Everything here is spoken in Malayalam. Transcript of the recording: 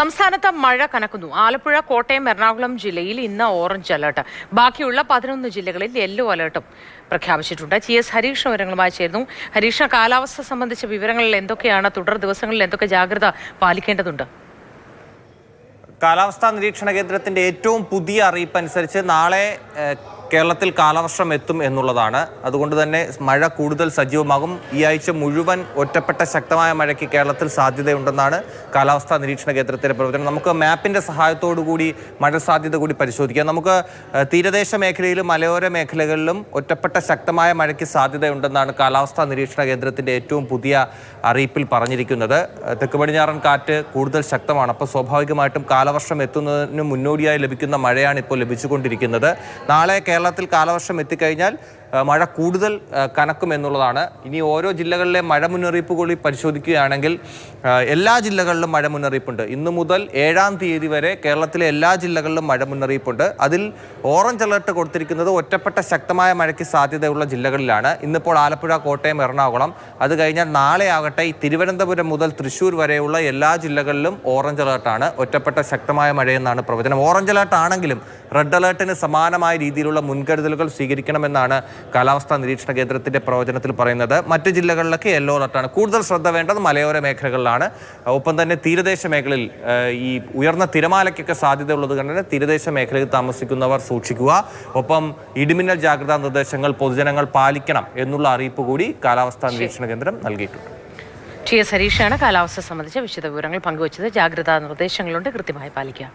സംസ്ഥാനത്ത് മഴ കനക്കുന്നു. ആലപ്പുഴ, കോട്ടയം, എറണാകുളം ജില്ലയിൽ ഇന്ന് ഓറഞ്ച് അലർട്ട്. ബാക്കിയുള്ള 11 ജില്ലകളിൽ യെല്ലോ അലർട്ടും പ്രഖ്യാപിച്ചിട്ടുണ്ട്. GS ഹരീഷ് വിവരങ്ങളുമായി ചേരുന്നു. ഹരീഷ്, കാലാവസ്ഥ സംബന്ധിച്ച വിവരങ്ങളിൽ എന്തൊക്കെയാണ്? തുടർ ദിവസങ്ങളിൽ എന്തൊക്കെ ജാഗ്രത പാലിക്കേണ്ടതുണ്ട്? കാലാവസ്ഥാ നിരീക്ഷണ കേന്ദ്രത്തിന്റെ ഏറ്റവും പുതിയ അറിയിപ്പ് അനുസരിച്ച് നാളെ കേരളത്തിൽ കാലവർഷം എത്തും എന്നുള്ളതാണ്. അതുകൊണ്ട് തന്നെ മഴ കൂടുതൽ സജീവമാകും. ഈ ആഴ്ച മുഴുവൻ ഒറ്റപ്പെട്ട ശക്തമായ മഴയ്ക്ക് കേരളത്തിൽ സാധ്യതയുണ്ടെന്നാണ് കാലാവസ്ഥാ നിരീക്ഷണ കേന്ദ്രത്തിന്റെ പ്രവചനം. നമുക്ക് മാപ്പിന്റെ സഹായത്തോടു കൂടി മഴ സാധ്യത കൂടി പരിശോധിക്കാം. നമുക്ക് തീരദേശ മേഖലയിലും മലയോര മേഖലകളിലും ഒറ്റപ്പെട്ട ശക്തമായ മഴയ്ക്ക് സാധ്യതയുണ്ടെന്നാണ് കാലാവസ്ഥാ നിരീക്ഷണ കേന്ദ്രത്തിന്റെ ഏറ്റവും പുതിയ അറിയിപ്പിൽ പറഞ്ഞിരിക്കുന്നത്. തെക്ക് പടിഞ്ഞാറൻ കാറ്റ് കൂടുതൽ ശക്തമാണ്. അപ്പോൾ സ്വാഭാവികമായിട്ടും കാലവർഷം എത്തുന്നതിന് മുന്നോടിയായി ലഭിക്കുന്ന മഴയാണ് ഇപ്പോൾ ലഭിച്ചുകൊണ്ടിരിക്കുന്നത്. നാളെ കേരളത്തിൽ കാലവർഷം എത്തിക്കഴിഞ്ഞാൽ മഴ കൂടുതൽ കനക്കും എന്നുള്ളതാണ്. ഇനി ഓരോ ജില്ലകളിലെ മഴ മുന്നറിയിപ്പ് കൂടി പരിശോധിക്കുകയാണെങ്കിൽ എല്ലാ ജില്ലകളിലും മഴ മുന്നറിയിപ്പുണ്ട്. ഇന്നു മുതൽ 7-ാം തീയതി വരെ കേരളത്തിലെ എല്ലാ ജില്ലകളിലും മഴ മുന്നറിയിപ്പുണ്ട്. അതിൽ ഓറഞ്ച് അലർട്ട് കൊടുത്തിരിക്കുന്നത് ഒറ്റപ്പെട്ട ശക്തമായ മഴയ്ക്ക് സാധ്യതയുള്ള ജില്ലകളിലാണ്. ഇന്നിപ്പോൾ ആലപ്പുഴ, കോട്ടയം, എറണാകുളം. അത് കഴിഞ്ഞാൽ നാളെ ആകട്ടെ തിരുവനന്തപുരം മുതൽ തൃശ്ശൂർ വരെയുള്ള എല്ലാ ജില്ലകളിലും ഓറഞ്ച് അലർട്ടാണ്. ഒറ്റപ്പെട്ട ശക്തമായ മഴയെന്നാണ് പ്രവചനം. ഓറഞ്ച് അലർട്ട് ആണെങ്കിലും റെഡ് അലർട്ടിന് സമാനമായ രീതിയിലുള്ള മുൻകരുതലുകൾ സ്വീകരിക്കണമെന്നാണ് കാലാവസ്ഥാ നിരീക്ഷണ കേന്ദ്രത്തിന്റെ പ്രവചനത്തിൽ പറയുന്നത്. മറ്റ് ജില്ലകളിലൊക്കെ യെല്ലോ അലർട്ടാണ്. കൂടുതൽ ശ്രദ്ധ വേണ്ടത് മലയോര മേഖലകളിലാണ്. ഒപ്പം തന്നെ തീരദേശ മേഖലയിൽ ഈ ഉയർന്ന തിരമാലയ്ക്കൊക്കെ സാധ്യതയുള്ളത് കൊണ്ട് തന്നെ തീരദേശ മേഖലയിൽ താമസിക്കുന്നവർ സൂക്ഷിക്കുക. ഒപ്പം ഇടിമിന്നൽ ജാഗ്രതാ നിർദ്ദേശങ്ങൾ പൊതുജനങ്ങൾ പാലിക്കണം എന്നുള്ള അറിയിപ്പ് കൂടി കാലാവസ്ഥാ നിരീക്ഷണ കേന്ദ്രം നൽകിയിട്ടുണ്ട്. GS ഹരീഷാണ് കാലാവസ്ഥ സംബന്ധിച്ച വിശദ വിവരങ്ങൾ പങ്കുവച്ചത്. ജാഗ്രതാ നിർദ്ദേശങ്ങളുണ്ട്, കൃത്യമായി പാലിക്കുക.